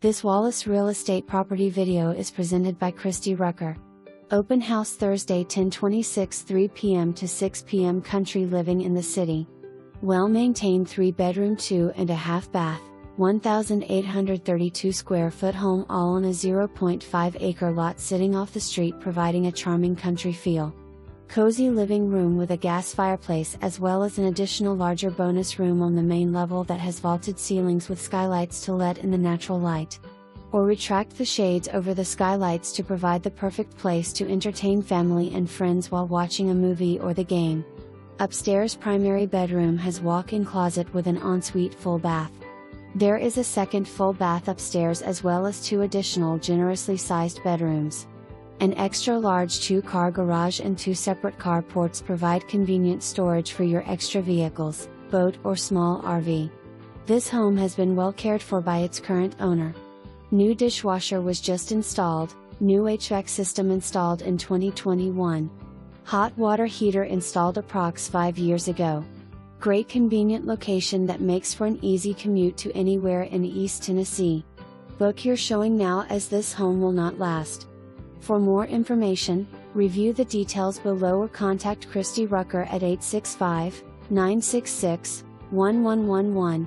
This Wallace Real Estate property video is presented by Christy Rucker. Open house Thursday 10/26 3 p.m. to 6 p.m. Country living in the city. Well-maintained 3-bedroom 2.5 bath, 1,832 square foot home all on a 0.5 acre lot sitting off the street, providing a charming country feel. Cozy living room with a gas fireplace as well as an additional larger bonus room on the main level that has vaulted ceilings with skylights to let in the natural light. Or retract the shades over the skylights to provide the perfect place to entertain family and friends while watching a movie or the game. Upstairs primary bedroom has walk-in closet with an ensuite full bath. There is a second full bath upstairs as well as 2 additional generously sized bedrooms. An extra large 2-car garage and 2 separate carports provide convenient storage for your extra vehicles, boat or small RV. This home has been well cared for by its current owner. New dishwasher was just installed, new HVAC system installed in 2021. Hot water heater installed approx 5 years ago. Great convenient location that makes for an easy commute to anywhere in East Tennessee. Book your showing now as this home will not last. For more information, review the details below or contact Christy Rucker at 865-966-1111.